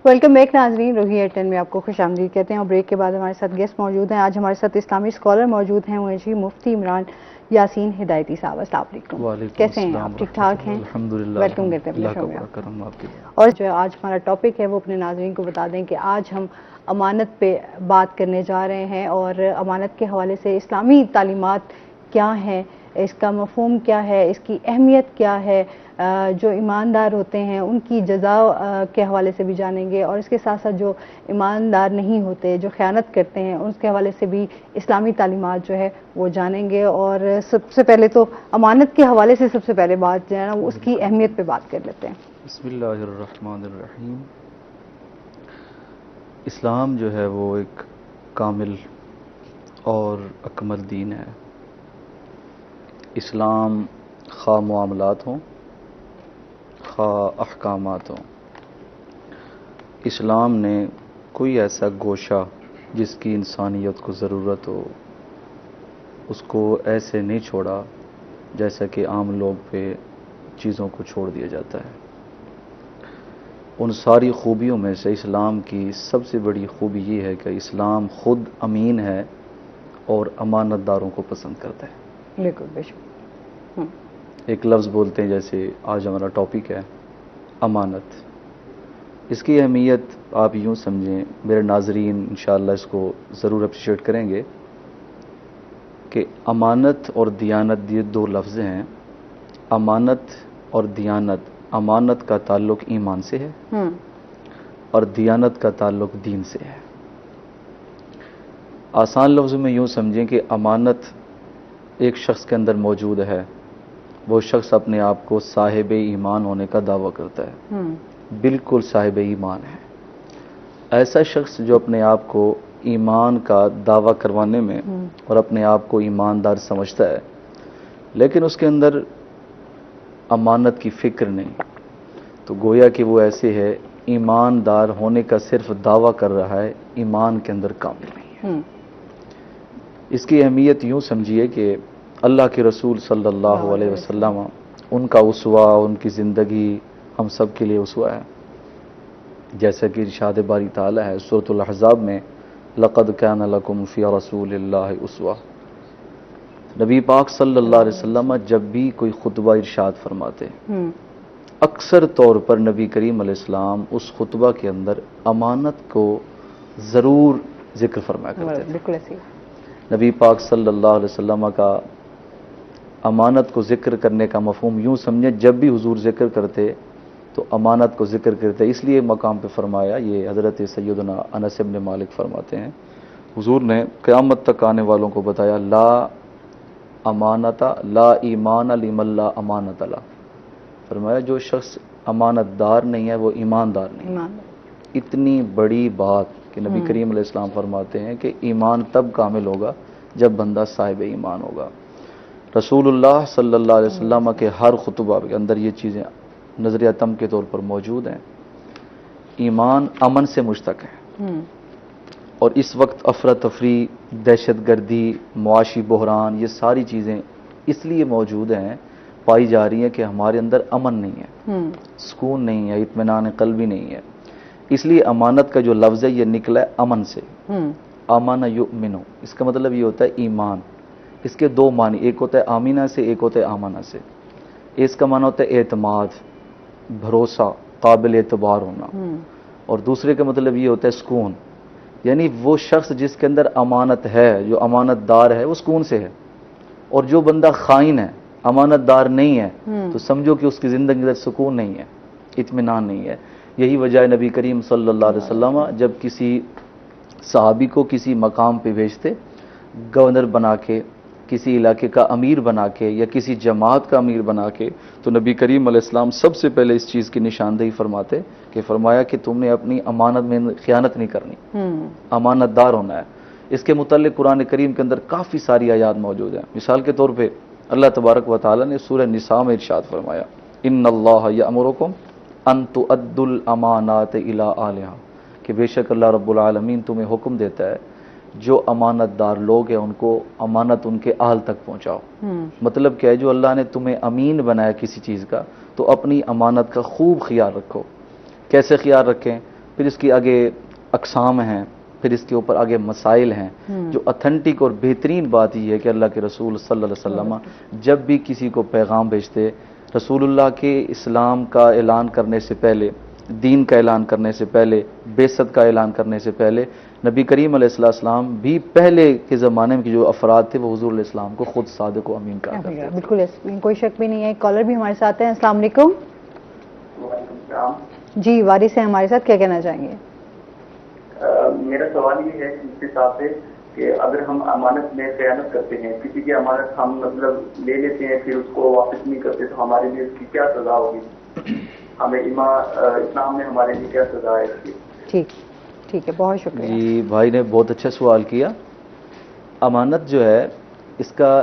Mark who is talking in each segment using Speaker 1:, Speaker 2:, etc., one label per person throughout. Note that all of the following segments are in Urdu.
Speaker 1: ویلکم بیک ناظرین، روحی ایٹ 10 میں آپ کو خوش آمدید کہتے ہیں اور بریک کے بعد ہمارے ساتھ گیسٹ موجود ہیں. آج ہمارے ساتھ اسلامی اسکالر موجود ہیں، وہ جی مفتی عمران یاسین ہدایتی صاحب. السلام علیکم. کیسے ہیں آپ؟ ٹھیک ٹھاک ہیں؟
Speaker 2: الحمدللہ.
Speaker 1: ویلکم کرتے ہیں اپنے شو میں. اور جو آج ہمارا ٹاپک ہے وہ اپنے ناظرین کو بتا دیں کہ آج ہم امانت پہ بات کرنے جا رہے ہیں، اور امانت کے حوالے سے اسلامی تعلیمات کیا ہیں، اس کا مفہوم کیا ہے، اس کی اہمیت کیا ہے، جو ایماندار ہوتے ہیں ان کی جزا کے حوالے سے بھی جانیں گے، اور اس کے ساتھ ساتھ جو ایماندار نہیں ہوتے، جو خیانت کرتے ہیں، اس کے حوالے سے بھی اسلامی تعلیمات جو ہے وہ جانیں گے. اور سب سے پہلے تو امانت کے حوالے سے سب سے پہلے بات جو ہے نا اس کی اہمیت پہ بات کر لیتے ہیں.
Speaker 2: بسم اللہ الرحمن الرحیم. اسلام جو ہے وہ ایک کامل اور اکمل دین ہے. اسلام خواہ معاملات ہوں خواہ احکامات ہوں، اسلام نے کوئی ایسا گوشہ جس کی انسانیت کو ضرورت ہو اس کو ایسے نہیں چھوڑا جیسا کہ عام لوگ پہ چیزوں کو چھوڑ دیا جاتا ہے. ان ساری خوبیوں میں سے اسلام کی سب سے بڑی خوبی یہ ہے کہ اسلام خود امین ہے اور امانت داروں کو پسند کرتا ہے.
Speaker 1: بالکل بے شک.
Speaker 2: ایک لفظ بولتے ہیں، جیسے آج ہمارا ٹاپک ہے امانت. اس کی اہمیت آپ یوں سمجھیں، میرے ناظرین انشاءاللہ اس کو ضرور اپریشیٹ کریں گے کہ امانت اور دیانت یہ دو لفظ ہیں. امانت اور دیانت، امانت کا تعلق ایمان سے ہے اور دیانت کا تعلق دین سے ہے. آسان لفظوں میں یوں سمجھیں کہ امانت ایک شخص کے اندر موجود ہے، وہ شخص اپنے آپ کو صاحب ایمان ہونے کا دعویٰ کرتا ہے، بالکل صاحب ایمان ہے. ایسا شخص جو اپنے آپ کو ایمان کا دعویٰ کروانے میں اور اپنے آپ کو ایماندار سمجھتا ہے لیکن اس کے اندر امانت کی فکر نہیں، تو گویا کہ وہ ایسے ہے ایماندار ہونے کا صرف دعویٰ کر رہا ہے، ایمان کے اندر کامل نہیں ہے. اس کی اہمیت یوں سمجھیے کہ اللہ کے رسول صلی اللہ علیہ وسلم، ان کا اسوہ، ان کی زندگی ہم سب کے لیے اسوہ ہے. جیسا کہ ارشاد باری تعالی ہے سورۃ الاحزاب میں، لقد کان لکم فی رسول اللہ اسوہ. نبی پاک صلی اللہ علیہ وسلم جب بھی کوئی خطبہ ارشاد فرماتے اکثر طور پر نبی کریم علیہ السلام اس خطبہ کے اندر امانت کو ضرور ذکر فرمایا کرتے تھے.
Speaker 1: بالکل ایسے.
Speaker 2: نبی پاک صلی اللہ علیہ وسلم کا امانت کو ذکر کرنے کا مفہوم یوں سمجھیں، جب بھی حضور ذکر کرتے تو امانت کو ذکر کرتے. اس لیے مقام پہ فرمایا، یہ حضرت سیدنا انس بن مالک فرماتے ہیں، حضور نے قیامت تک آنے والوں کو بتایا، لا امانت لا ایمان لمن لا امانت لا. فرمایا جو شخص امانت دار نہیں ہے وہ ایماندار نہیں. اتنی بڑی بات کہ نبی کریم علیہ السلام فرماتے ہیں کہ ایمان تب کامل ہوگا جب بندہ صاحب ایمان ہوگا. رسول اللہ صلی اللہ علیہ وسلم کے ہر خطبہ کے اندر یہ چیزیں نظریاتم کے طور پر موجود ہیں. ایمان امن سے مشتق ہے، اور اس وقت افراتفری، دہشت گردی، معاشی بحران، یہ ساری چیزیں اس لیے موجود ہیں، پائی جا رہی ہیں کہ ہمارے اندر امن نہیں ہے، سکون نہیں ہے، اطمینان قلبی نہیں ہے. اس لیے امانت کا جو لفظ ہے یہ نکلا ہے امن سے. آمن یؤمنو، اس کا مطلب یہ ہوتا ہے ایمان. اس کے دو معنی، ایک ہوتا ہے آمینہ سے، ایک ہوتا ہے آمنہ سے. اس کا معنی ہوتا ہے اعتماد، بھروسہ، قابل اعتبار ہونا، اور دوسرے کا مطلب یہ ہوتا ہے سکون. یعنی وہ شخص جس کے اندر امانت ہے، جو امانت دار ہے، وہ سکون سے ہے. اور جو بندہ خائن ہے، امانت دار نہیں ہے، تو سمجھو کہ اس کی زندگی کے اندر سکون نہیں ہے، اطمینان نہیں ہے. یہی وجہ ہے نبی کریم صلی اللہ علیہ وسلم جب کسی صحابی کو کسی مقام پہ بھیجتے، گورنر بنا کے، کسی علاقے کا امیر بنا کے، یا کسی جماعت کا امیر بنا کے، تو نبی کریم علیہ السلام سب سے پہلے اس چیز کی نشاندہی فرماتے کہ فرمایا کہ تم نے اپنی امانت میں خیانت نہیں کرنی، امانت دار ہونا ہے. اس کے متعلق قرآن کریم کے اندر کافی ساری آیات موجود ہیں. مثال کے طور پہ اللہ تبارک و تعالیٰ نے سورہ نساء میں ارشاد فرمایا، ان اللہ یأمرکم ان تؤدوا الامانات الی اہلہا، کہ بے شک اللہ رب العالمین تمہیں حکم دیتا ہے جو امانت دار لوگ ہیں ان کو امانت ان کے اہل تک پہنچاؤ. مطلب کیا ہے، جو اللہ نے تمہیں امین بنایا کسی چیز کا، تو اپنی امانت کا خوب خیال رکھو. کیسے خیال رکھیں؟ پھر اس کی آگے اقسام ہیں، پھر اس کے اوپر آگے مسائل ہیں. جو اتھینٹک اور بہترین بات یہ ہے کہ اللہ کے رسول صلی اللہ علیہ وسلم جب بھی کسی کو پیغام بھیجتے، رسول اللہ کے اسلام کا اعلان کرنے سے پہلے، دین کا اعلان کرنے سے پہلے، بعثت کا اعلان کرنے سے پہلے، نبی کریم علیہ السلام بھی پہلے کے زمانے میں جو افراد تھے وہ حضور علیہ السلام کو خود صادق و امین کہا کرتے تھے.
Speaker 1: بالکل کوئی شک بھی نہیں ہے. کالر بھی ہمارے ساتھ ہیں. السلام علیکم.
Speaker 3: وعلیکم السلام.
Speaker 1: جی وارث ہیں ہمارے ساتھ، کیا کہنا چاہیں گے؟
Speaker 3: میرا سوال یہ ہے اس حساب سے کہ اگر ہم امانت میں خیانت کرتے ہیں، کسی کی امانت ہم مطلب لے لیتے ہیں پھر اس کو واپس نہیں کرتے، تو ہمارے لیے اس کی کیا سزا ہوگی؟ ہمیں اسلام میں ہمارے لیے کیا سزا ہے اس کی؟
Speaker 1: ٹھیک ہے، بہت شکریہ.
Speaker 2: جی بھائی نے بہت اچھا سوال کیا. امانت جو ہے اس کا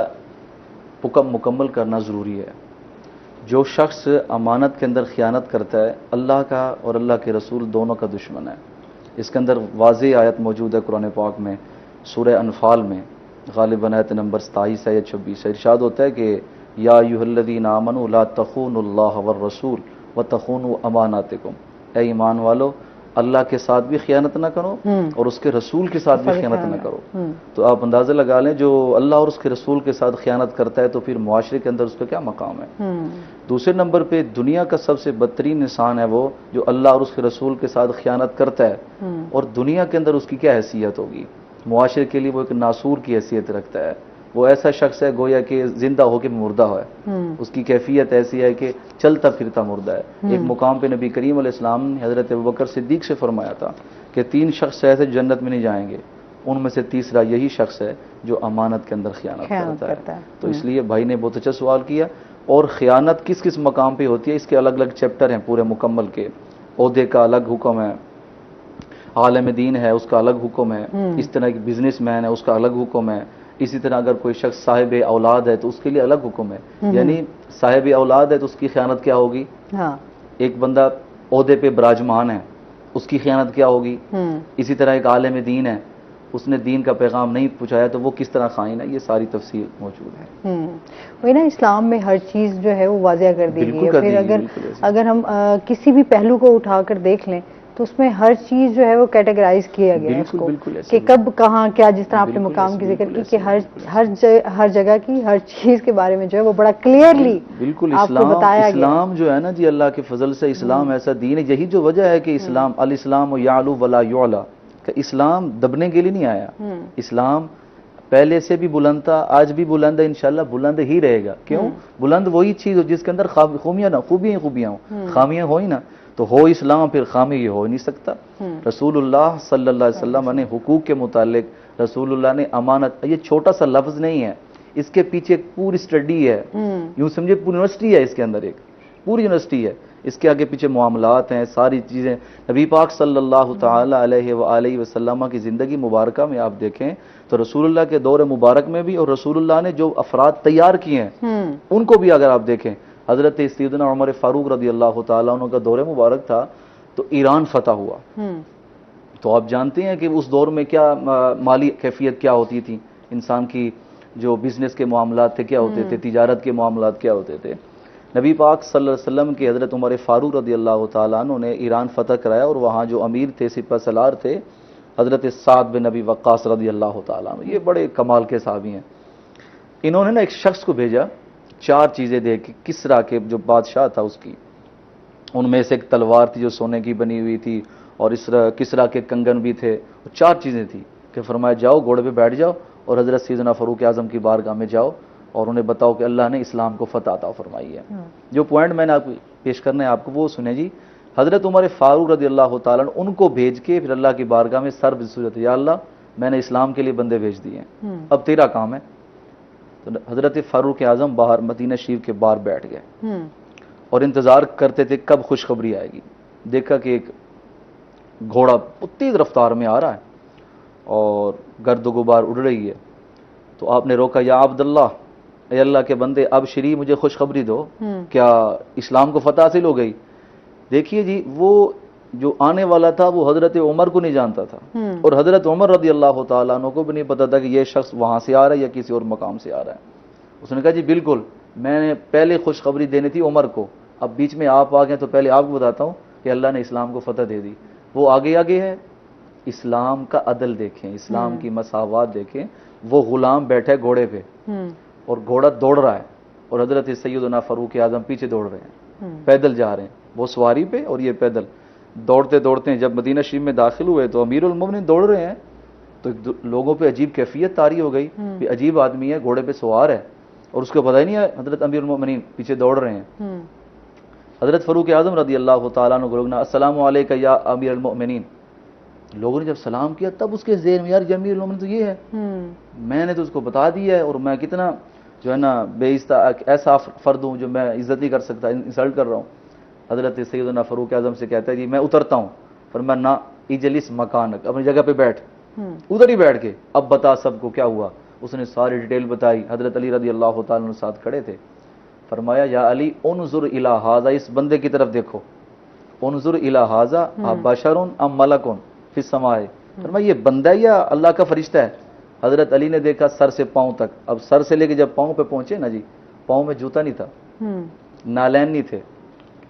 Speaker 2: حکم مکمل کرنا ضروری ہے. جو شخص امانت کے اندر خیانت کرتا ہے اللہ کا اور اللہ کے رسول دونوں کا دشمن ہے. اس کے اندر واضح آیت موجود ہے قرآن پاک میں، سورہ انفال میں، غالباً آیت نمبر 27 ہے یا 26 ہے. ارشاد ہوتا ہے کہ یا ایھا الذین آمنوا لا تخونوا اللہ والرسول وتخونوا اماناتکم. اے ایمان والو، اللہ کے ساتھ بھی خیانت نہ کرو اور اس کے رسول کے ساتھ بھی خیانت نہ کرو. تو آپ اندازہ لگا لیں جو اللہ اور اس کے رسول کے ساتھ خیانت کرتا ہے تو پھر معاشرے کے اندر اس کا کیا مقام ہے. دوسرے نمبر پہ دنیا کا سب سے بدترین انسان ہے وہ جو اللہ اور اس کے رسول کے ساتھ خیانت کرتا ہے اور دنیا کے اندر اس کی کیا حیثیت ہوگی؟ معاشرے کے لیے وہ ایک ناسور کی حیثیت رکھتا ہے. وہ ایسا شخص ہے گویا کہ زندہ ہو کے مردہ ہے. اس کی کیفیت ایسی ہے کہ چلتا پھرتا مردہ ہے. ایک مقام پہ نبی کریم علیہ السلام نے حضرت ابوبکر صدیق سے فرمایا تھا کہ 3 شخص ایسے جنت میں نہیں جائیں گے، ان میں سے تیسرا یہی شخص ہے جو امانت کے اندر خیانت کرتا ہے. تو اس لیے بھائی نے بہت اچھا سوال کیا. اور خیانت کس کس مقام پہ ہوتی ہے اس کے الگ الگ چیپٹر ہیں پورے مکمل کے. عہدے کا الگ حکم ہے، عالم دین ہے اس کا الگ حکم ہے، اس طرح کی بزنس مین ہے اس کا الگ حکم ہے. اسی طرح اگر کوئی شخص صاحب اولاد ہے تو اس کے لیے الگ حکم ہے. یعنی صاحب اولاد ہے تو اس کی خیانت کیا ہوگی؟ ایک بندہ عہدے پہ براجمان ہے اس کی خیانت کیا ہوگی؟ اسی طرح ایک عالم دین ہے، اس نے دین کا پیغام نہیں پہنچایا تو وہ کس طرح خائن ہے. یہ ساری تفصیل موجود ہے.
Speaker 1: وہی نا، اسلام میں ہر چیز جو ہے وہ واضح کر دی گئی ہے. پھر اگر ہم کسی بھی پہلو کو اٹھا کر دیکھ لیں تو اس میں ہر چیز جو ہے وہ کیٹیگرائز کیا گیا ہے اس کو کہ کب کہاں کیا، جس طرح آپ نے مقام کی ذکر کی کہ ہر جگہ کی ہر چیز کے بارے میں جو ہے وہ بڑا کلیئرلی
Speaker 2: بالکل
Speaker 1: آپ کو بتایا گیا.
Speaker 2: اسلام جو ہے نا جی، اللہ کے فضل سے اسلام ایسا دین ہے. یہی جو وجہ ہے کہ اسلام الاسلام یعلو ولا یعلی، کہ اسلام دبنے کے لیے نہیں آیا. اسلام پہلے سے بھی بلند تھا، آج بھی بلند ہے، انشاءاللہ بلند ہی رہے گا. کیوں؟ بلند وہی چیز ہو جس کے اندر خوبیاں ہوں. خامیاں ہوئی نا تو ہو اسلام، پھر خامی یہ ہو نہیں سکتا. رسول اللہ صلی اللہ علیہ وسلم نے حقوق کے متعلق، رسول اللہ نے امانت، یہ چھوٹا سا لفظ نہیں ہے، اس کے پیچھے ایک پوری اسٹڈی ہے. یوں سمجھے پوری یونیورسٹی ہے، اس کے اندر ایک پوری یونیورسٹی ہے. اس کے آگے پیچھے معاملات ہیں، ساری چیزیں. نبی پاک صلی اللہ تعالی علیہ وآلہ وسلم کی زندگی مبارکہ میں آپ دیکھیں تو رسول اللہ کے دور مبارک میں بھی اور رسول اللہ نے جو افراد تیار کیے ہیں ان کو بھی اگر آپ دیکھیں، حضرت سیدنا عمر فاروق رضی اللہ تعالیٰ عنہ کا دور مبارک تھا تو ایران فتح ہوا. تو آپ جانتے ہیں کہ اس دور میں کیا مالی کیفیت کیا ہوتی تھی، انسان کی جو بزنس کے معاملات تھے کیا ہوتے تھے، تجارت کے معاملات کیا ہوتے تھے. نبی پاک صلی اللہ علیہ وسلم کے حضرت عمر فاروق رضی اللہ تعالیٰ عنہ نے ایران فتح کرایا اور وہاں جو امیر تھے، سپہ سالار تھے، حضرت سعد بن نبی وقاص رضی اللہ تعالیٰ عنہ. یہ بڑے کمال کے صحابی ہیں. انہوں نے نا ایک شخص کو بھیجا 4 چیزیں دے کے، کسرا کے جو بادشاہ تھا اس کی، ان میں سے ایک تلوار تھی جو سونے کی بنی ہوئی تھی اور کسرا کے کنگن بھی تھے. 4 چیزیں تھیں کہ فرمایا جاؤ گھوڑے پہ بیٹھ جاؤ اور حضرت سیدنا فاروق اعظم کی بارگاہ میں جاؤ اور انہیں بتاؤ کہ اللہ نے اسلام کو فتح عطا فرمائی ہے. جو پوائنٹ میں نے آپ کو پیش کرنا ہے آپ کو وہ سنیں جی. حضرت عمر فاروق رضی اللہ تعالیٰ عنہ ان کو بھیج کے پھر اللہ کی بارگاہ میں سر بصورت یا اللہ میں نے اسلام کے لیے بندے بھیج دیے ہیں، اب تیرا کام ہے. تو حضرت فاروق اعظم باہر مدینہ شریف کے باہر بیٹھ گئے اور انتظار کرتے تھے کب خوشخبری آئے گی. دیکھا کہ ایک گھوڑا تیز رفتار میں آ رہا ہے اور گرد و غبار اڑ رہی ہے. تو آپ نے روکا، یا عبداللہ، اے اللہ کے بندے اب شری مجھے خوشخبری دو، کیا اسلام کو فتح حاصل ہو گئی؟ دیکھیے جی، وہ جو آنے والا تھا وہ حضرت عمر کو نہیں جانتا تھا اور حضرت عمر رضی اللہ تعالیٰ عنہ کو بھی نہیں پتا تھا کہ یہ شخص وہاں سے آ رہا ہے یا کسی اور مقام سے آ رہا ہے. اس نے کہا جی بالکل، میں نے پہلے خوشخبری دینی تھی عمر کو، اب بیچ میں آپ آ گئے تو پہلے آپ کو بتاتا ہوں کہ اللہ نے اسلام کو فتح دے دی. وہ آگے آگے ہے. اسلام کا عدل دیکھیں, اسلام کی مساوات دیکھیں. وہ غلام بیٹھے گھوڑے پہ اور گھوڑا دوڑ رہا ہے, اور حضرت سیدنا فاروق اعظم پیچھے دوڑ رہے ہیں, پیدل جا رہے ہیں, وہ سواری پہ اور یہ پیدل دوڑتے دوڑتے ہیں. جب مدینہ شریف میں داخل ہوئے تو امیر المومنین دوڑ رہے ہیں, تو لوگوں پہ عجیب کیفیت طاری ہو گئی کہ عجیب آدمی ہے, گھوڑے پہ سوار ہے اور اس کو پتہ ہی نہیں ہے حضرت امیر المومنین پیچھے دوڑ رہے ہیں. حضرت فاروق اعظم رضی اللہ تعالیٰ عنہ گروگنا السلام علیکم یا امیر المؤمنین. لوگوں نے جب سلام کیا تب اس کے ذہن میں, یار یہ امیر المؤمنین تو یہ ہے, میں نے تو اس کو بتا دیا ہے, اور میں کتنا جو ہے نا بے ایسا فرد ہوں جو میں عزت نہیں کر سکتا, انسلٹ کر رہا ہوں. حضرت سیدنا فاروق اعظم سے کہتا ہے جی میں اترتا ہوں. فرمایا نہ, اجلس مکانک, اپنی جگہ پہ بیٹھ, ادھر ہی بیٹھ کے اب بتا سب کو کیا ہوا. اس نے ساری ڈیٹیل بتائی. حضرت علی رضی اللہ تعالیٰ عنہ ساتھ کھڑے تھے. فرمایا یا علی انظر الی ھذا, اس بندے کی طرف دیکھو. انظر الی ھذا ابشر ام ملک فی السماء. فرمایا یہ بندہ یا اللہ کا فرشتہ ہے. حضرت علی نے دیکھا سر سے پاؤں تک. اب سر سے لے کے جب پاؤں پہ پہنچے نا جی, پاؤں میں جوتا نہیں تھا, نالین نہیں تھے.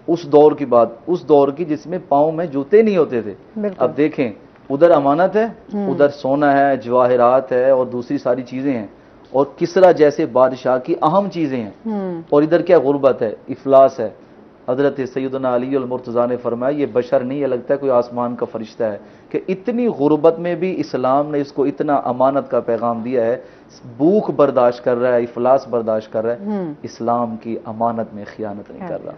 Speaker 2: اس دور کی بات, اس دور کی جس میں پاؤں میں جوتے نہیں ہوتے تھے. اب دیکھیں ادھر امانت ہے, ادھر سونا ہے, جواہرات ہے اور دوسری ساری چیزیں ہیں, اور کسرا جیسے بادشاہ کی اہم چیزیں ہیں, اور ادھر کیا غربت ہے, افلاس ہے. حضرت سیدنا علی المرتضیٰ نے فرمایا یہ بشر نہیں ہے, لگتا ہے کوئی آسمان کا فرشتہ ہے, کہ اتنی غربت میں بھی اسلام نے اس کو اتنا امانت کا پیغام دیا ہے. بھوک برداشت کر رہا ہے, افلاس برداشت کر رہا ہے, اسلام کی امانت میں خیانت نہیں کر رہا.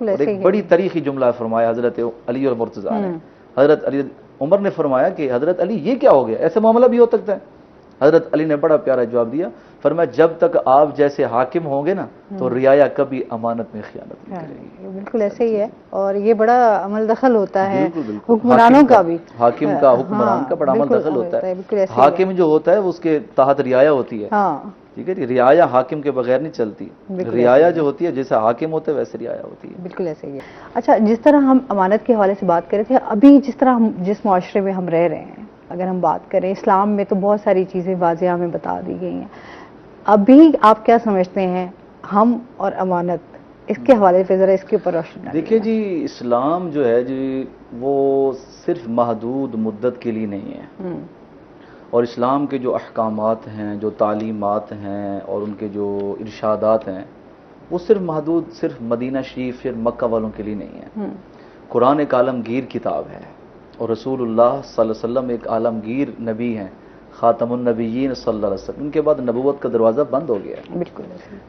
Speaker 2: اور ایک بڑی تاریخی جملہ فرمایا حضرت علی المرتضیٰ نے. حضرت علی عمر نے فرمایا کہ حضرت علی یہ کیا ہو گیا, ایسا معاملہ بھی ہو سکتا ہے؟ حضرت علی نے بڑا پیارا جواب دیا. فرمایا جب تک آپ جیسے حاکم ہوں گے نا تو رعایا کبھی امانت میں خیانت نہیں کرے گی.
Speaker 1: بالکل ایسے ہی ہے, اور یہ بڑا عمل دخل ہوتا ہے حکمرانوں کا بھی,
Speaker 2: حاکم کا, حکمران کا بڑا عمل دخل ہوتا ہے. حاکم جو ہوتا ہے اس کے تحت رعایا ہوتی ہے, ٹھیک ہے جی. رعایا حاکم کے بغیر نہیں چلتی. رعایا جو ہوتی ہے جیسا حاکم ہوتا ہے ویسے رعایا ہوتی ہے.
Speaker 1: بالکل ایسے ہی ہے. اچھا, جس طرح ہم امانت کے حوالے سے بات کر رہے تھے, ابھی جس طرح ہم جس معاشرے میں ہم رہ رہے ہیں, اگر ہم بات کریں اسلام میں تو بہت ساری چیزیں واضح ہمیں بتا دی گئی ہیں. ابھی آپ کیا سمجھتے ہیں ہم اور امانت, اس کے حوالے سے ذرا اس کے اوپر روشنی ڈالیں.
Speaker 2: دیکھیے جی, اسلام جو ہے جی وہ صرف محدود مدت کے لیے نہیں ہے, اور اسلام کے جو احکامات ہیں, جو تعلیمات ہیں اور ان کے جو ارشادات ہیں, وہ صرف محدود صرف مدینہ شریف, صرف مکہ والوں کے لیے نہیں ہے. قرآن ایک عالمگیر کتاب ہے, اور رسول اللہ صلی اللہ علیہ وسلم ایک عالمگیر نبی ہیں, خاتم النبیین صلی اللہ علیہ وسلم. ان کے بعد نبوت کا دروازہ بند ہو گیا ہے.
Speaker 1: بالکل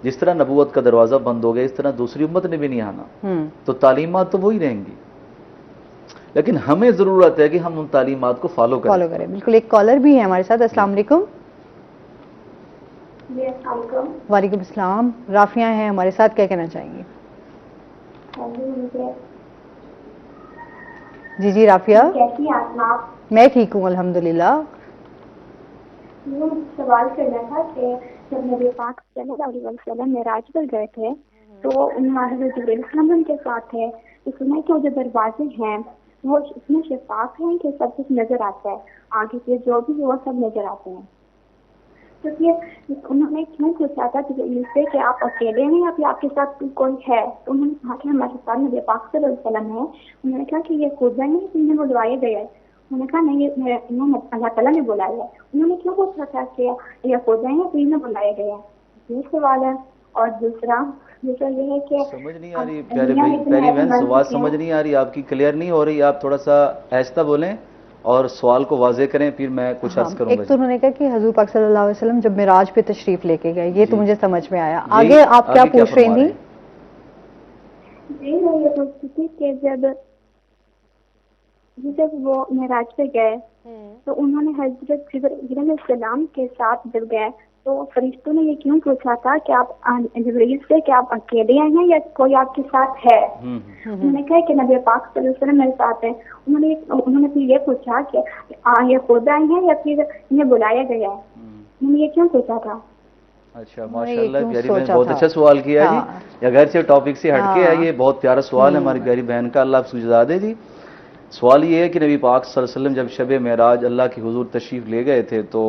Speaker 2: جس طرح نبوت کا دروازہ بند ہو گیا, اس طرح دوسری امت نے بھی نہیں آنا, تو تعلیمات تو وہی رہیں گی, لیکن ہمیں ضرورت ہے کہ ہم ان تعلیمات کو فالو کریں.
Speaker 1: بالکل. ایک کالر بھی ہے ہمارے ساتھ. السلام علیکم.
Speaker 4: جی السلام علیکم.
Speaker 1: وعلیکم السلام. رافیہ ہیں ہمارے ساتھ, کیا کہنا چاہیں گے؟ جی جی رافیہ,
Speaker 4: کیسی ہیں آپ؟
Speaker 1: میں ٹھیک ہوں الحمدللہ.
Speaker 4: یہ سوال کرنا تھا کہ جب نبی پاک صلی اللہ علیہ وسلم معراج پر گئے تھے تو حضرت جبرائیل السلام ان کے ساتھ تھے, تو سنا کہ وہ جو دروازے ہیں وہ اتنے شفاف ہیں کہ سب کچھ نظر آتا ہے, آگے سے جو بھی وہ سب نظر آتے ہیں. تو یہ انہوں نے کیوں پوچھا تھا جبرائیل سے کہ آپ اکیلے ہیں یا پھر آپ کے ساتھ کوئی ہے؟ تو انہوں نے کہا کہ ہمارے ساتھ نبی پاک صلی اللہ علیہ وسلم ہے. انہوں نے کہا کہ یہ خود نہیں, انہیں بلوائے گئے ہیں. انہوں نے کہا نہیں, یہ اللہ تعالیٰ نے بلایا ہے. انہوں نے کیوں پوچھا تھا کہ یہ خود ہیں یا پھر انہیں بلائے گئے ہیں؟ یہ سوال ہے. اور دوسرا یہ ہے کہ
Speaker 2: سمجھ نہیں آ رہی پیارے بھائی, پیاری بہن سوال سمجھ نہیں آ رہی آپ کی, کلیئر نہیں ہو رہی. آپ تھوڑا سا آہستہ بولیں اور سوال کو واضح کریں, پھر میں کچھ عرض کروں گا.
Speaker 1: ایک تو انہوں نے کہا کہ حضور پاک صلی اللہ علیہ وسلم جب معراج پہ تشریف لے کے گئے, یہ تو مجھے سمجھ میں آیا. آگے آپ کیا پوچھ رہی تھی؟
Speaker 4: جی میں یہ پوچھتی تھی کہ جب وہ معراج پہ گئے تو انہوں نے حضرت جبرائیل علیہ السلام کے ساتھ جب گئے تو فرشتوں نے یہ کیوں پوچھا تھا کہ آپ جبرائیل سے کہ آپ اکیلے ہیں یا کوئی آپ کے ساتھ ہے؟ انہوں نے کہا کہ نبی پاک صلی اللہ علیہ وسلم میرے ساتھ ہیں. انہوں نے پھر یہ پوچھا کہ یہ خود آئے ہیں یا پھر انہیں بلایا گیا ہے؟ انہوں نے یہ کیوں پوچھا تھا؟
Speaker 2: اچھا ماشاءاللہ پیاری بہن, بہت اچھا سوال کیا ہے جی. اگر سے ٹاپک سے ہٹ کے ہے, یہ بہت پیارا سوال ہے ہماری پیاری بہن کا, اللہ آپ کو جزا دے جی. سوال یہ ہے کہ نبی پاک صلی اللہ علیہ وسلم جب شب معراج اللہ کی حضور تشریف لے گئے تھے تو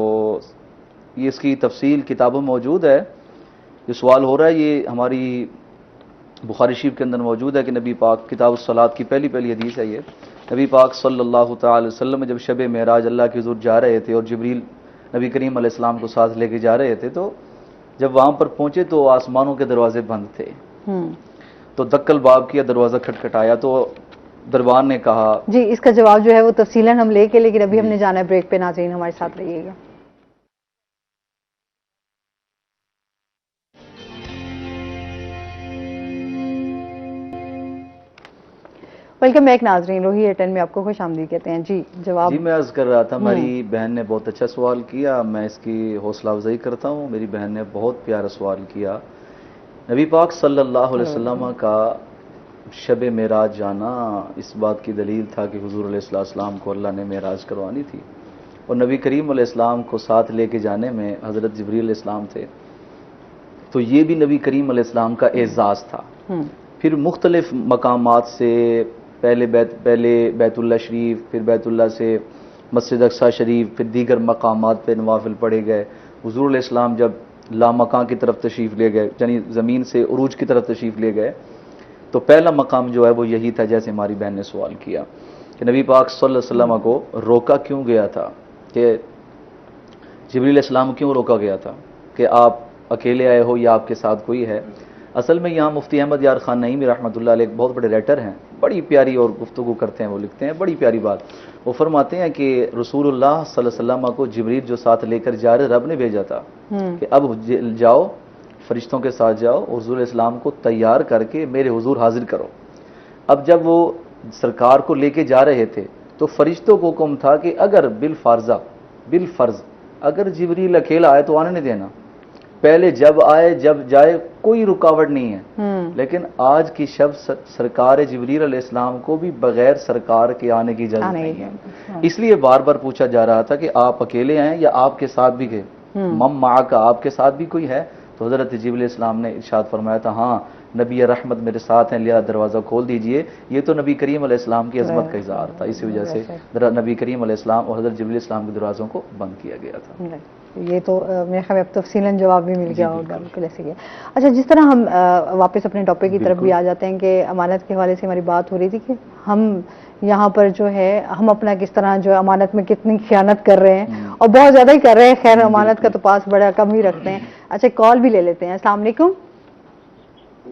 Speaker 2: یہ اس کی تفصیل کتابوں میں موجود ہے. جو سوال ہو رہا ہے یہ ہماری بخاری شریف کے اندر موجود ہے کہ نبی پاک, کتاب الصلاۃ کی پہلی حدیث ہے یہ, نبی پاک صلی اللہ تعالی وسلم جب شب معراج اللہ کے حضور جا رہے تھے اور جبریل نبی کریم علیہ السلام کو ساتھ لے کے جا رہے تھے، تو جب وہاں پر پہنچے تو آسمانوں کے دروازے بند تھے، تو دکل باب کیا، دروازہ کھٹکھٹایا، تو دربان نے کہا
Speaker 1: جی اس کا جواب جو ہے وہ تفصیلاً ہم لے کے، لیکن ابھی ہم نے جانا ہے بریک پہ، ناظرین ہمارے ساتھ رہیے گا۔ ویلکم بیک ناظرین، روہی ایئر 10 میں آپ کو خوش آمدید کہتے ہیں۔ جی جواب
Speaker 2: جی میں عرض کر رہا تھا، ہماری بہن نے بہت اچھا سوال کیا، میں اس کی حوصلہ افزائی کرتا ہوں۔ میری بہن نے بہت پیارا سوال کیا۔ نبی پاک صلی اللہ علیہ وسلم کا شب معراج جانا اس بات کی دلیل تھا کہ حضور علیہ السلام کو اللہ نے معراج کروانی تھی، اور نبی کریم علیہ السلام کو ساتھ لے کے جانے میں حضرت جبریل علیہ السلام تھے، تو یہ بھی نبی کریم علیہ السلام کا اعزاز تھا۔ پھر مختلف مقامات سے پہلے بیت اللہ شریف، پھر بیت اللہ سے مسجد اقصی شریف، پھر دیگر مقامات پہ نوافل پڑھے گئے۔ حضور علیہ السلام جب لامکان کی طرف تشریف لے گئے، یعنی زمین سے عروج کی طرف تشریف لے گئے، تو پہلا مقام جو ہے وہ یہی تھا، جیسے ہماری بہن نے سوال کیا کہ نبی پاک صلی اللہ علیہ وسلم کو روکا کیوں گیا تھا، کہ جبریل علیہ السلام کیوں روکا گیا تھا کہ آپ اکیلے آئے ہو یا آپ کے ساتھ کوئی ہے۔ اصل میں یہاں مفتی احمد یار خان نعیمی رحمۃ اللہ علیہ ایک بہت بڑے رائٹر ہیں، بڑی پیاری اور گفتگو کرتے ہیں، وہ لکھتے ہیں بڑی پیاری بات۔ وہ فرماتے ہیں کہ رسول اللہ صلی اللہ علیہ وسلم کو جبریل جو ساتھ لے کر جا رہے، رب نے بھیجا تھا کہ اب جاؤ، فرشتوں کے ساتھ جاؤ، حضور علیہ السلام کو تیار کر کے میرے حضور حاضر کرو۔ اب جب وہ سرکار کو لے کے جا رہے تھے تو فرشتوں کو حکم تھا کہ اگر بالفرض اگر جبریل اکیلا آئے تو آنے نہیں دینا، پہلے جب آئے جب جائے کوئی رکاوٹ نہیں ہے۔ لیکن آج کی شب سرکار جبریل علیہ السلام کو بھی بغیر سرکار کے آنے کی اجازت نہیں ہے، اس لیے بار بار پوچھا جا رہا تھا کہ آپ اکیلے ہیں یا آپ کے ساتھ بھی گئے، مم معک، آپ کے ساتھ بھی کوئی ہے؟ تو حضرت جبریل علیہ السلام نے ارشاد فرمایا تھا ہاں نبی رحمت میرے ساتھ ہیں، لہذا دروازہ کھول دیجئے۔ یہ تو نبی کریم علیہ السلام کی عظمت کا اظہار تھا، اسی وجہ سے نبی کریم علیہ السلام اور حضرت جبریل علیہ السلام کے دروازوں کو بند کیا گیا تھا۔
Speaker 1: یہ تو میرے خیال میں اب تفصیلاً جواب بھی مل گیا ہوگا، بالکل ایسے ہی ہے۔ اچھا، جس طرح ہم واپس اپنے ٹاپک کی طرف بھی آ جاتے ہیں کہ امانت کے حوالے سے ہماری بات ہو رہی تھی کہ ہم یہاں پر جو ہے ہم اپنا کس طرح جو امانت میں کتنی خیانت کر رہے ہیں، اور بہت زیادہ ہی کر رہے ہیں، خیر امانت کا تو پاس بڑا کم ہی رکھتے ہیں۔ اچھا کال بھی لے لیتے ہیں۔ السلام علیکم۔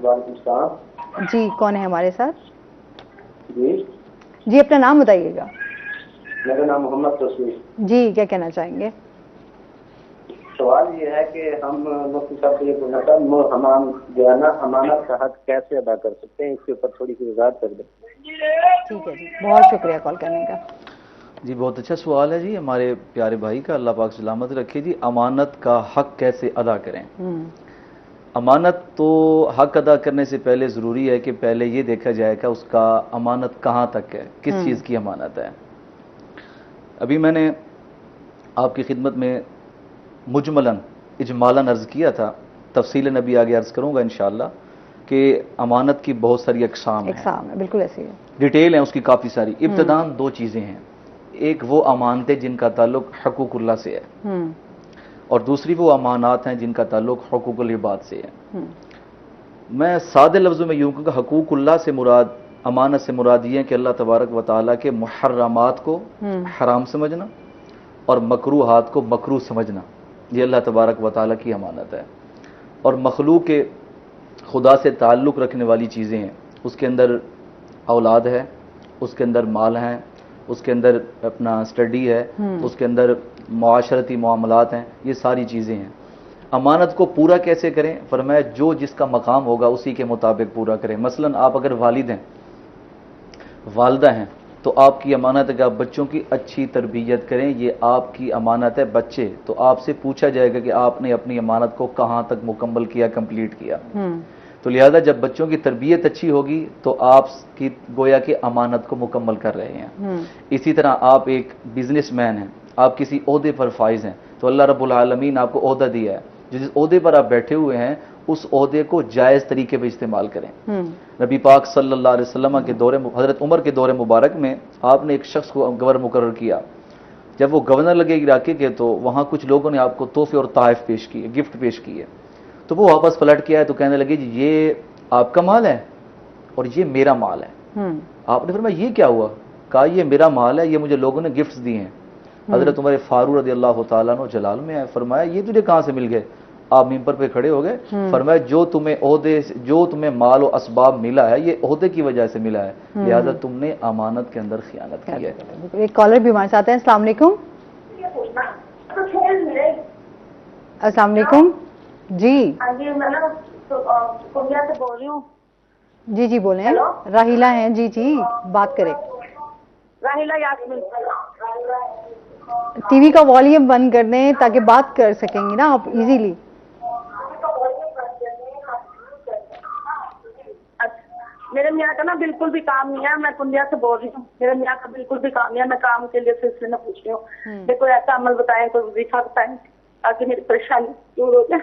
Speaker 3: وعلیکم السلام۔
Speaker 1: جی کون ہے ہمارے ساتھ؟ جی اپنا نام بتائیے گا۔
Speaker 3: میرا نام محمد تصویر۔
Speaker 1: جی کیا کہنا چاہیں گے؟
Speaker 3: سوال یہ ہے کہ ہم مفتی صاحب سے یہ پوچھنا تھا، ہم جو ہے نا امانت کا حق کیسے ادا کر سکتے ہیں، اس کے اوپر تھوڑی سی وضاحت کر دیں۔
Speaker 1: ٹھیک ہے جی، بہت شکریہ کال کرنے کا۔
Speaker 2: جی بہت اچھا سوال ہے جی ہمارے پیارے بھائی کا، اللہ پاک سلامت رکھے۔ جی امانت کا حق کیسے ادا کریں؟ امانت تو حق ادا کرنے سے پہلے ضروری ہے کہ پہلے یہ دیکھا جائے کہ اس کا امانت کہاں تک ہے، کس چیز کی امانت ہے۔ ابھی میں نے آپ کی خدمت میں مجملاً اجمالاً عرض کیا تھا، تفصیل نبی آگے عرض کروں گا انشاءاللہ، کہ امانت کی بہت ساری اقسام ہیں،
Speaker 1: بالکل ایسے ہی ہے،
Speaker 2: ڈیٹیل ہیں اس کی کافی ساری۔ ابتداً دو چیزیں ہیں، ایک وہ امانتیں جن کا تعلق حقوق اللہ سے ہے، اور دوسری وہ امانات ہیں جن کا تعلق حقوق العباد سے ہے۔ میں سادے لفظوں میں یوں کہوں کہ حقوق اللہ سے مراد، امانت سے مراد یہ ہے کہ اللہ تبارک و تعالیٰ کے محرمات کو حرام سمجھنا اور مکروہات کو مکروہ سمجھنا، یہ اللہ تبارک و تعالیٰ کی امانت ہے۔ اور مخلوق کے خدا سے تعلق رکھنے والی چیزیں ہیں، اس کے اندر اولاد ہے، اس کے اندر مال ہیں، اس کے اندر اپنا اسٹڈی ہے، اس کے اندر معاشرتی معاملات ہیں، یہ ساری چیزیں ہیں۔ امانت کو پورا کیسے کریں؟ فرمایا جو جس کا مقام ہوگا اسی کے مطابق پورا کریں۔ مثلا آپ اگر والد ہیں، والدہ ہیں، تو آپ کی امانت ہے کہ آپ بچوں کی اچھی تربیت کریں، یہ آپ کی امانت ہے۔ بچے تو آپ سے پوچھا جائے گا کہ آپ نے اپنی امانت کو کہاں تک مکمل کیا، کمپلیٹ کیا۔ تو لہذا جب بچوں کی تربیت اچھی ہوگی تو آپ کی گویا کہ امانت کو مکمل کر رہے ہیں۔ اسی طرح آپ ایک بزنس مین ہیں، آپ کسی عہدے پر فائز ہیں، تو اللہ رب العالمین آپ کو عہدہ دیا ہے، جس عہدے پر آپ بیٹھے ہوئے ہیں اس عہدے کو جائز طریقے پہ استعمال کریں۔ نبی پاک صلی اللہ علیہ وسلم کے حضرت عمر کے دور مبارک میں آپ نے ایک شخص کو گورنر مقرر کیا۔ جب وہ گورنر لگے علاقے کے تو وہاں کچھ لوگوں نے آپ کو تحفے اور تحائف پیش کیے، گفٹ پیش کیے، تو وہ واپس پلٹ کے آئے تو کہنے لگے جی یہ آپ کا مال ہے اور یہ میرا مال ہے۔ آپ نے فرمایا یہ کیا ہوا؟ کہا یہ میرا مال ہے, یہ مجھے لوگوں نے گفٹس دیے ہیں. حضرت عمر فاروق رضی اللہ تعالیٰ عنہ جلال میں ہے, فرمایا یہ تجھے کہاں سے مل گئے؟ آپ ممبر پہ کھڑے ہو گئے, فرمایا جو تمہیں مال و اسباب ملا ہے یہ عہدے کی وجہ سے ملا ہے, لہذا تم نے امانت کے اندر خیانت کی ہے.
Speaker 1: ایک کالر بھی ہمارے ساتھ ہیں. السلام علیکم. السلام علیکم. جی
Speaker 5: میں نا پورنیہ سے بول رہی ہوں.
Speaker 1: جی بولیں. راہیلہ ہیں. جی بات کریں.
Speaker 5: راہیلہ یاسمین.
Speaker 1: ٹی وی کا والیوم بند کر دیں تاکہ بات کر سکیں گی نا آپ ایزیلی.
Speaker 5: میرے میاں کا نا بالکل بھی کام نہیں ہے, میں پورنیہ سے بول رہی ہوں. میرے میاں کا بالکل بھی کام نہیں ہے, میں کام کے لیے سلسلے میں پوچھ رہی ہوں. میرے کو ایسا عمل بتائیں, کوئی وظیفہ بتائیں تاکہ میری پریشانی دور ہو جائے.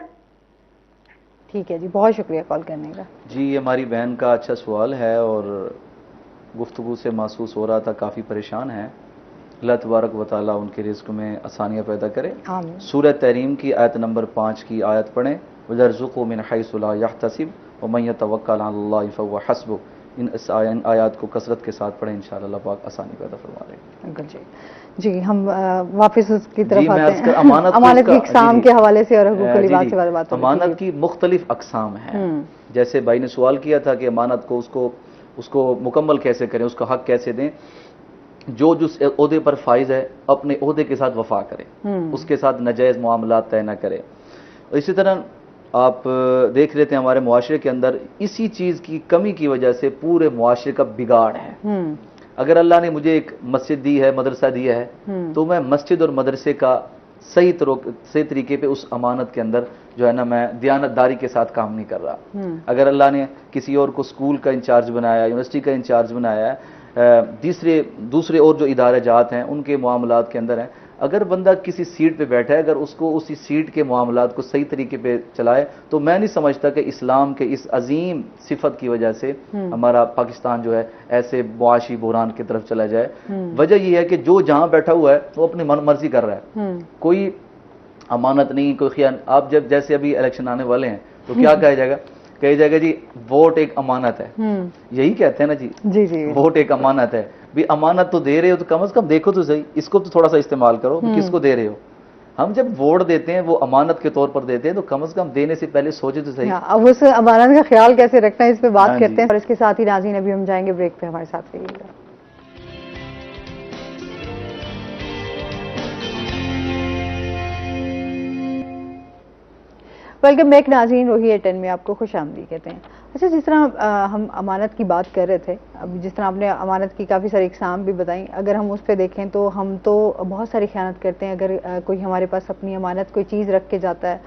Speaker 1: ٹھیک ہے جی, بہت شکریہ کال کرنے کا.
Speaker 2: جی یہ ہماری بہن کا اچھا سوال ہے اور گفتگو سے محسوس ہو رہا تھا کافی پریشان ہے. اللہ تبارک و تعالیٰ ان کے رزق میں آسانیاں پیدا کرے.
Speaker 1: آمین.
Speaker 2: سورہ تحریم کی آیت نمبر 5 کی آیت پڑھیں, وَيَرْزُقْهُ مِنْ حَيْثُ لَا يَحْتَسِبُ وَمَن يَتَوَكَّلْ عَلَى اللَّهِ فَهُوَ حَسْبُهُ. ان آیات کو کثرت کے ساتھ پڑھیں, انشاءاللہ اللہ پاک آسانی پیدا فرما دے.
Speaker 1: بالکل جی ہم واپس اس کی طرف
Speaker 2: میں
Speaker 1: آتے ہیں.
Speaker 2: امانت
Speaker 1: کی اقسام کے حوالے سے اور حقوق العباد سے بات.
Speaker 2: امانت کی مختلف اقسام ہیں. جیسے بھائی نے سوال کیا تھا کہ امانت کو اس کو مکمل کیسے کریں, اس کا حق کیسے دیں. جو جس عہدے پر فائز ہے اپنے عہدے کے ساتھ وفا کرے, اس کے ساتھ ناجائز معاملات طے نہ کرے. اسی طرح آپ دیکھ لیتے ہیں ہمارے معاشرے کے اندر اسی چیز کی کمی کی وجہ سے پورے معاشرے کا بگاڑ ہے. اگر اللہ نے مجھے ایک مسجد دی ہے, مدرسہ دیا ہے, تو میں مسجد اور مدرسے کا صحیح طریقے پہ اس امانت کے اندر جو ہے نا میں دیانت داری کے ساتھ کام نہیں کر رہا. اگر اللہ نے کسی اور کو اسکول کا انچارج بنایا, یونیورسٹی کا انچارج بنایا ہے, دوسرے اور جو ادارے جات ہیں ان کے معاملات کے اندر ہیں, اگر بندہ کسی سیٹ پہ بیٹھا ہے, اگر اس کو اسی سیٹ کے معاملات کو صحیح طریقے پہ چلائے, تو میں نہیں سمجھتا کہ اسلام کے اس عظیم صفت کی وجہ سے ہمارا پاکستان جو ہے ایسے معاشی بحران کی طرف چلا جائے. وجہ یہ ہے کہ جو جہاں بیٹھا ہوا ہے وہ اپنی من مرضی کر رہا ہے, کوئی امانت نہیں, کوئی خیال. آپ جب جیسے ابھی الیکشن آنے والے ہیں تو کیا کہا جائے گا جی ووٹ ایک امانت ہے, یہی کہتے ہیں نا جی ووٹ ایک امانت ہے. بھی امانت تو دے رہے ہو تو کم از کم دیکھو تو صحیح, اس کو تو تھوڑا سا استعمال کرو, کس کو دے رہے ہو. ہم جب ووٹ دیتے ہیں وہ امانت کے طور پر دیتے ہیں, تو کم از کم دینے سے پہلے سوچے تو صحیح.
Speaker 1: اب اس امانت کا خیال کیسے رکھنا ہے اس پہ بات کرتے ہیں, اور اس کے ساتھ ہی ناظرین ابھی ہم جائیں گے بریک پہ, ہمارے ساتھ رہیے گا. ویلکم بیک ناظرین, روہی 10 میں آپ کو خوش آمدید کہتے ہیں. اچھا, جس طرح ہم امانت کی بات کر رہے تھے, اب جس طرح آپ نے امانت کی کافی ساری اقسام بھی بتائیں, اگر ہم اس پہ دیکھیں تو ہم تو بہت ساری خیانت کرتے ہیں. اگر کوئی ہمارے پاس اپنی امانت کوئی چیز رکھ کے جاتا ہے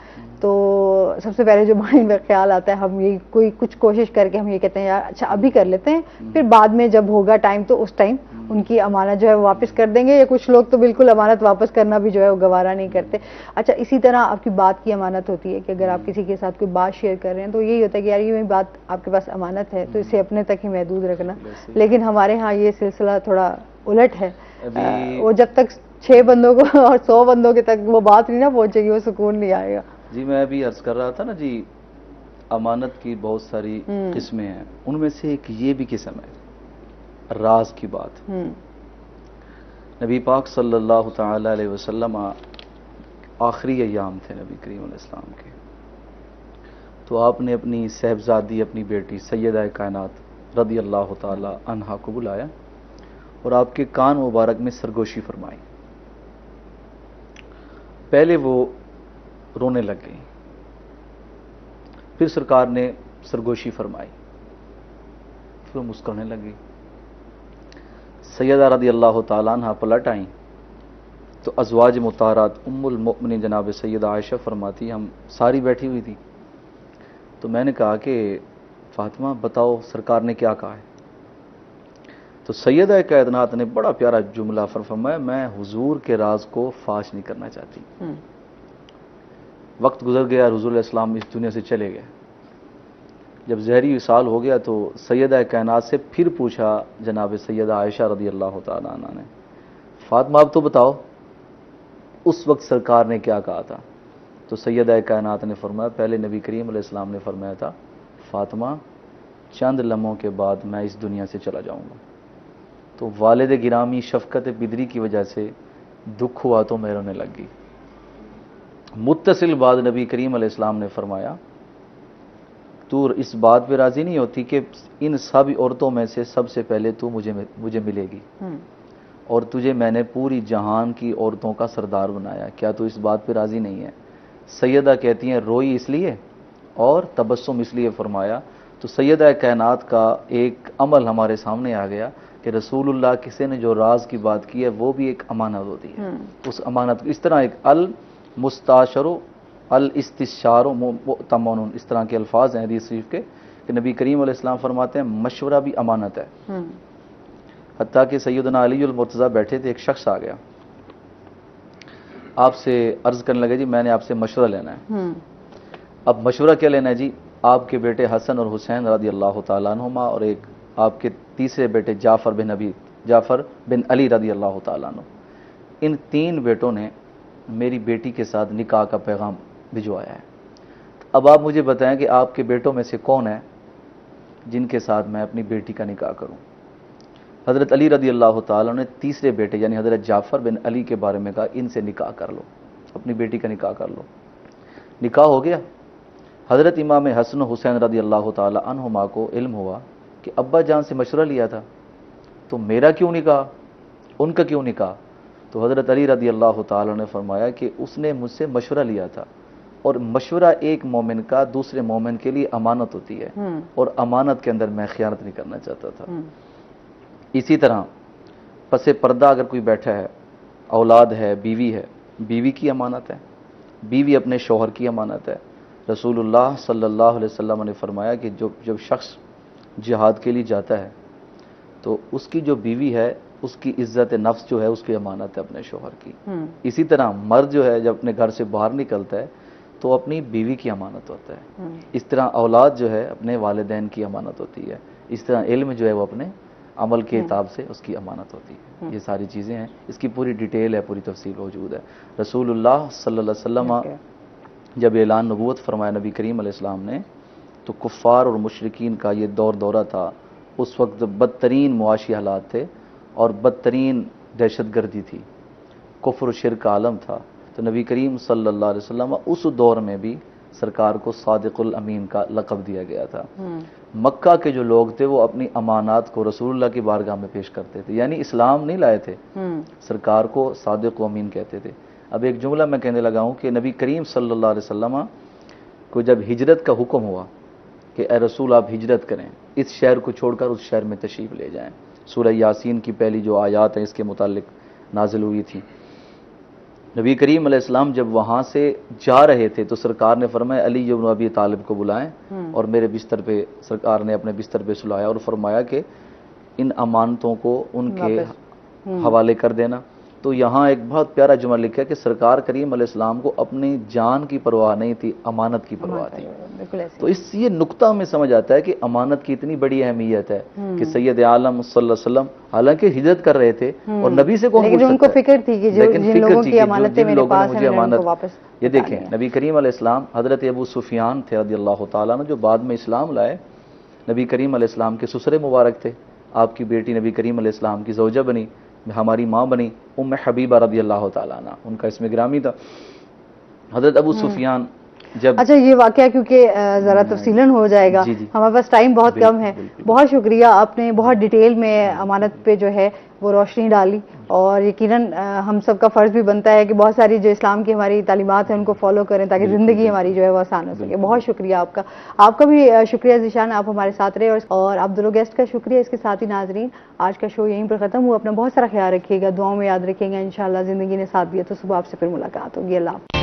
Speaker 1: تو سب سے پہلے جو مائنڈ میں خیال آتا ہے, ہم یہ کوئی کچھ کوشش کر کے ہم یہ کہتے ہیں یار اچھا ابھی کر لیتے ہیں, پھر بعد میں جب ہوگا ٹائم تو اس ٹائم ان کی امانت جو ہے واپس کر دیں گے. یا کچھ لوگ تو بالکل امانت واپس کرنا بھی جو ہے وہ گوارا نہیں کرتے. اچھا, اسی طرح آپ کی بات کی امانت ہوتی ہے کہ اگر آپ کسی کے ساتھ کوئی بات شیئر کر رہے ہیں تو یہی ہوتا ہے کہ یار یہ بات آپ کے پاس امانت ہے تو اسے اپنے تک ہی محدود رکھنا. لیکن ہمارے ہاں یہ سلسلہ تھوڑا الٹ ہے. وہ جب تک 6 بندوں کو اور 100 بندوں کے تک وہ بات نہیں نہ پہنچے گی, وہ سکون نہیں آئے گا.
Speaker 2: جی میں ابھی عرض کر رہا تھا نا جی, امانت کی بہت ساری قسمیں ہیں, ان میں سے ایک یہ بھی قسم ہے راز کی بات. نبی پاک صلی اللہ تعالی علیہ وسلم آخری ایام تھے نبی کریم علیہ السلام کے, تو آپ نے اپنی صاحبزادی, اپنی بیٹی سیدہ کائنات رضی اللہ تعالی عنہا کو بلایا اور آپ کے کان مبارک میں سرگوشی فرمائی. پہلے وہ رونے لگ گئی, پھر سرکار نے سرگوشی فرمائی, پھر وہ مسکرانے لگ گئی. سیدہ رضی اللہ تعالیٰ عنہ پلٹ آئیں تو ازواج مطہرات ام المؤمنین جناب سیدہ عائشہ فرماتی ہم ساری بیٹھی ہوئی تھی, تو میں نے کہا کہ فاطمہ بتاؤ سرکار نے کیا کہا ہے. تو سیدہ کائنات نے بڑا پیارا جملہ فرمایا, میں حضور کے راز کو فاش نہیں کرنا چاہتی. وقت گزر گیا, حضور علیہ السلام اس دنیا سے چلے گئے. جب ظہری وصال ہو گیا تو سیدہ کائنات سے پھر پوچھا جناب سیدہ عائشہ رضی اللہ تعالیٰ عنہ نے, فاطمہ اب تو بتاؤ اس وقت سرکار نے کیا کہا تھا. تو سیدہ کائنات نے فرمایا پہلے نبی کریم علیہ السلام نے فرمایا تھا فاطمہ چند لمحوں کے بعد میں اس دنیا سے چلا جاؤں گا. تو تو والد گرامی شفقت بدری کی وجہ سے دکھ ہوا تو میں رونے لگ گئی۔ متصل بعد نبی کریم علیہ السلام نے فرمایا تو اس بات پہ راضی نہیں ہوتی کہ ان سب عورتوں میں سے سب سے پہلے تو مجھے ملے گی، اور تجھے میں نے پوری جہان کی عورتوں کا سردار بنایا، کیا تو اس بات پہ راضی نہیں ہے؟ سیدہ کہتی ہیں روئی اس لیے اور تبسم اس لیے فرمایا تو سیدہ کائنات کا ایک عمل ہمارے سامنے آ گیا کہ رسول اللہ کسی نے جو راز کی بات کی ہے وہ بھی ایک امانت ہوتی ہے۔ اس امانت اس طرح ایک المستاشر الاستشار مؤتمن، اس طرح کے الفاظ ہیں حدیث شریف کے کہ نبی کریم علیہ السلام فرماتے ہیں مشورہ بھی امانت ہے۔ حتیٰ کہ سیدنا علی المرتضیٰ بیٹھے تھے، ایک شخص آ گیا آپ سے عرض کرنے لگے جی میں نے آپ سے مشورہ لینا ہے۔ اب مشورہ کیا لینا ہے جی؟ آپ کے بیٹے حسن اور حسین رضی اللہ تعالیٰ عنہما اور ایک آپ کے تیسرے بیٹے جعفر بن علی رضی اللہ تعالیٰ عنہ، ان 3 بیٹوں نے میری بیٹی کے ساتھ نکاح کا پیغام بھجوایا ہے۔ اب آپ مجھے بتائیں کہ آپ کے بیٹوں میں سے کون ہے جن کے ساتھ میں اپنی بیٹی کا نکاح کروں؟ حضرت علی رضی اللہ تعالیٰ نے تیسرے بیٹے یعنی حضرت جعفر بن علی کے بارے میں کہا ان سے نکاح کر لو، اپنی بیٹی کا نکاح کر لو۔ نکاح ہو گیا۔ حضرت امام حسن و حسین رضی اللہ تعالیٰ عنہما کو علم ہوا کہ ابا جان سے مشورہ لیا تھا تو میرا کیوں نکاح، ان کا کیوں نکاح؟ تو حضرت علی رضی اللہ تعالیٰ نے فرمایا کہ اس نے مجھ سے مشورہ لیا تھا، اور مشورہ ایک مومن کا دوسرے مومن کے لیے امانت ہوتی ہے، اور امانت کے اندر میں خیانت نہیں کرنا چاہتا تھا۔ اسی طرح پس پردہ اگر کوئی بیٹھا ہے، اولاد ہے، بیوی ہے، بیوی کی امانت ہے، بیوی اپنے شوہر کی امانت ہے۔ رسول اللہ صلی اللہ علیہ وسلم نے فرمایا کہ جب شخص جہاد کے لیے جاتا ہے تو اس کی جو بیوی ہے اس کی عزت نفس جو ہے اس کی امانت ہے اپنے شوہر کی۔ اسی طرح مرد جو ہے جب اپنے گھر سے باہر نکلتا ہے تو اپنی بیوی کی امانت ہوتا ہے۔ اس طرح اولاد جو ہے اپنے والدین کی امانت ہوتی ہے۔ اس طرح علم جو ہے وہ اپنے عمل کے حساب سے اس کی امانت ہوتی ہے۔ یہ ساری چیزیں ہیں، اس کی پوری ڈیٹیل ہے، پوری تفصیل موجود ہے۔ رسول اللہ صلی اللہ علیہ وسلم جب اعلان نبوت فرمایا نبی کریم علیہ السلام نے تو کفار اور مشرکین کا یہ دورہ تھا۔ اس وقت بدترین معاشی حالات تھے اور بدترین دہشت گردی تھی، کفر و شرک کا عالم تھا۔ تو نبی کریم صلی اللہ علیہ وسلم اس دور میں بھی سرکار کو صادق الامین کا لقب دیا گیا تھا۔ مکہ کے جو لوگ تھے وہ اپنی امانات کو رسول اللہ کی بارگاہ میں پیش کرتے تھے، یعنی اسلام نہیں لائے تھے، سرکار کو صادق و امین کہتے تھے۔ اب ایک جملہ میں کہنے لگا ہوں کہ نبی کریم صلی اللہ علیہ وسلم کو جب ہجرت کا حکم ہوا کہ اے رسول آپ ہجرت کریں، اس شہر کو چھوڑ کر اس شہر میں تشریف لے جائیں، سورہ یاسین کی پہلی جو آیات ہیں اس کے متعلق نازل ہوئی تھی۔ نبی کریم علیہ السلام جب وہاں سے جا رہے تھے تو سرکار نے فرمایا علی بن ابی طالب کو بلائیں، اور میرے بستر پہ سرکار نے اپنے بستر پہ سلایا اور فرمایا کہ ان امانتوں کو ان کے حوالے کر دینا۔ تو یہاں ایک بہت پیارا جملہ لکھا ہے کہ سرکار کریم علیہ السلام کو اپنی جان کی پرواہ نہیں تھی، امانت کی پرواہ تھی۔ تو اس یہ نقطہ ہمیں سمجھ آتا ہے کہ امانت کی اتنی بڑی اہمیت ہے کہ سید عالم صلی اللہ علیہ وسلم حالانکہ ہجرت کر رہے تھے اور نبی سے کون پوچھ سکتا ہے،
Speaker 1: ان کو فکر تھی کہ جن لوگوں کی امانتیں میرے پاس ہیں ان کو واپس۔
Speaker 2: یہ دیکھیں نبی کریم علیہ السلام حضرت ابو سفیان تھے رضی اللہ تعالیٰ عنہ جو بعد میں اسلام لائے، نبی کریم علیہ السلام کے سسرے مبارک تھے۔ آپ کی بیٹی نبی کریم علیہ السلام کی زوجہ بنی، ہماری ماں بنی ام حبیبہ رضی اللہ تعالیٰ عنہ، ان کا اسم گرامی تھا۔ حضرت ابو سفیان جب
Speaker 1: اچھا یہ واقعہ کیونکہ ذرا تفصیلاً ہو جائے گا، ہمارے پاس ٹائم بہت کم ہے۔ بہت شکریہ، آپ نے بہت ڈیٹیل میں امانت پہ جو ہے وہ روشنی ڈالی، اور یقیناً ہم سب کا فرض بھی بنتا ہے کہ بہت ساری جو اسلام کی ہماری تعلیمات ہیں ان کو فالو کریں تاکہ زندگی ہماری جو ہے وہ آسان ہو سکے۔ بہت شکریہ آپ کا، آپ کا بھی شکریہ ذیشان، آپ ہمارے ساتھ رہے، اور آپ دونوں گیسٹ کا شکریہ۔ اس کے ساتھ ہی ناظرین آج کا شو یہیں پر ختم ہوا۔ اپنا بہت سارا خیال رکھیے گا، دعاؤں میں یاد رکھیے گا، انشاءاللہ زندگی نے ساتھ دیا تو صبح آپ سے پھر ملاقات ہوگی۔ اللہ حافظ۔